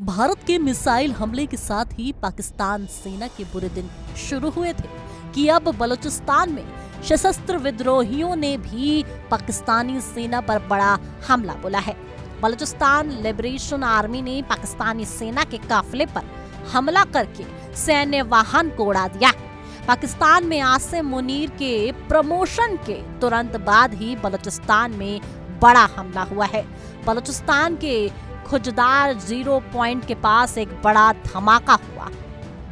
भारत के मिसाइल हमले के साथ ही पाकिस्तान सेना के बुरे दिन शुरू हुए थे कि अब बलूचिस्तान में सशस्त्र विद्रोहियों ने भी पाकिस्तानी सेना पर बड़ा हमला बोला है। बलूचिस्तान लिबरेशन आर्मी ने पाकिस्तानी सेना के काफिले पर हमला करके सैन्य वाहन को उड़ा दिया। पाकिस्तान में आसिम मुनीर के प्रमोशन के तुरंत बाद ही बलूचिस्तान में बड़ा हमला हुआ है। बलूचिस्तान के खुजदार 0 पॉइंट के पास एक बड़ा धमाका हुआ।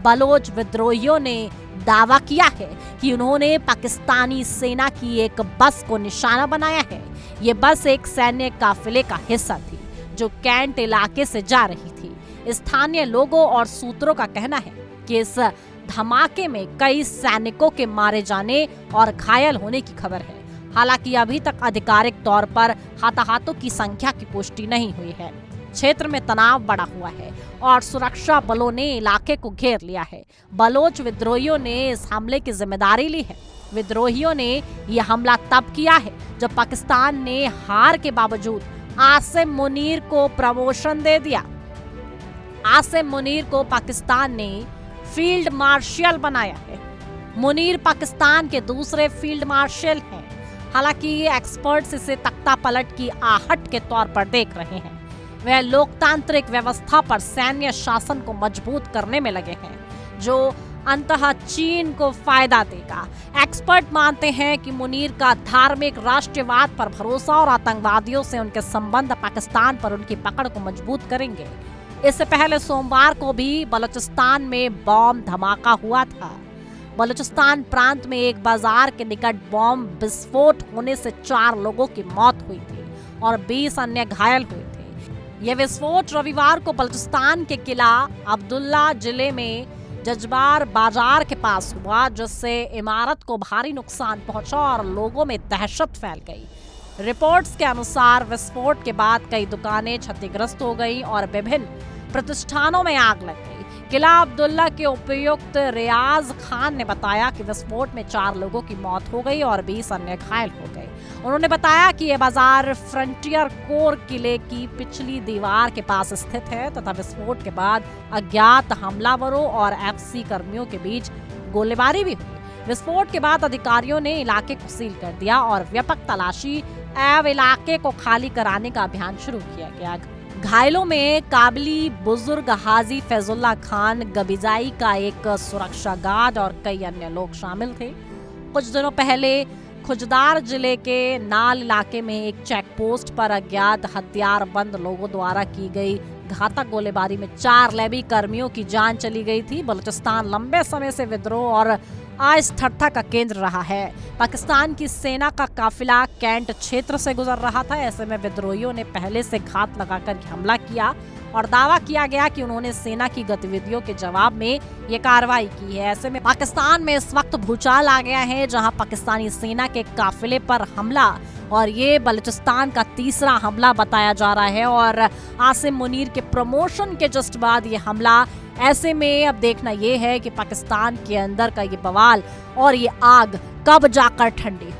बलोच विद्रोहियों ने दावा किया है कि उन्होंने पाकिस्तानी सेना की एक बस को निशाना बनाया है। ये बस एक सैन्य काफिले का हिस्सा थी जो कैंट इलाके से जा रही थी। स्थानीय लोगों और सूत्रों का कहना है कि इस धमाके में कई सैनिकों के मारे जाने और घायल होने की खबर है। हालांकि अभी तक आधिकारिक तौर पर हताहतों की संख्या की पुष्टि नहीं हुई है। क्षेत्र में तनाव बढ़ा हुआ है और सुरक्षा बलों ने इलाके को घेर लिया है। बलोच विद्रोहियों ने इस हमले की जिम्मेदारी ली है। विद्रोहियों ने यह हमला तब किया है जब पाकिस्तान ने हार के बावजूद आसिम मुनीर को प्रमोशन दे दिया। आसिम मुनीर को पाकिस्तान ने फील्ड मार्शल बनाया है। मुनीर पाकिस्तान के दूसरे फील्ड मार्शल हैं। हालांकि एक्सपर्ट्स इसे तख्ता पलट की आहट के तौर पर देख रहे हैं। वह लोकतांत्रिक व्यवस्था पर सैन्य शासन को मजबूत करने में लगे हैं, जो अंततः चीन को फायदा देगा। एक्सपर्ट मानते हैं कि मुनीर का धार्मिक राष्ट्रवाद पर भरोसा और आतंकवादियों से उनके संबंध पाकिस्तान पर उनकी पकड़ को मजबूत करेंगे। इससे पहले सोमवार को भी बलूचिस्तान में बॉम्ब धमाका हुआ था। बलूचिस्तान प्रांत में एक बाजार के निकट बॉम्ब विस्फोट होने से 4 लोगों की मौत हुई थी और 20 अन्य घायल हुए थे। यह विस्फोट रविवार को बलूचिस्तान के किला अब्दुल्ला जिले में जजबार बाजार के पास हुआ, जिससे इमारत को भारी नुकसान पहुंचा और लोगों में दहशत फैल गई। रिपोर्ट्स के अनुसार विस्फोट के बाद कई दुकानें क्षतिग्रस्त हो गई और विभिन्न प्रतिष्ठानों में आग लग गई। किला अब्दुल्ला के उपायुक्त रियाज खान ने बताया कि विस्फोट में 4 लोगों की मौत हो गई और 20 अन्य घायल हो गए। उन्होंने बताया कि यह बाजार फ्रंटियर कोर किले की पिछली दीवार के पास स्थित है तथा विस्फोट के बाद अज्ञात हमलावरों और एफसी कर्मियों के बीच गोलीबारी भी हुई। विस्फोट के बाद अधिकारियों ने इलाके को सील कर दिया और व्यापक तलाशी एवं इलाके को खाली कराने का अभियान शुरू किया गया। घायलों में काबिली बुजुर्ग हाजी फैजुल्ला खान गबिजाई का एक सुरक्षा गार्ड और कई अन्य लोग शामिल थे। कुछ दिनों पहले खुजदार जिले के नाल इलाके में एक चेक पोस्ट पर अज्ञात हथियारबंद लोगों द्वारा की गई घातक गोलीबारी में 4 लेबी कर्मियों की जान चली गई थी। बलूचिस्तान लंबे समय से विद्रोह और अस्थिरता का केंद्र रहा है। पाकिस्तान की सेना का काफिला कैंट क्षेत्र से गुजर रहा था। ऐसे में विद्रोहियों ने पहले से घात लगाकर हमला किया और दावा किया गया कि उन्होंने सेना की गतिविधियों के जवाब में ये कार्रवाई की है। ऐसे में पाकिस्तान में इस वक्त भूचाल आ गया है, जहां पाकिस्तानी सेना के काफिले पर हमला और ये बलूचिस्तान का तीसरा हमला बताया जा रहा है और आसिम मुनीर के प्रमोशन के जस्ट बाद ये हमला। ऐसे में अब देखना ये है कि पाकिस्तान के अंदर का ये बवाल और ये आग कब जाकर ठंडी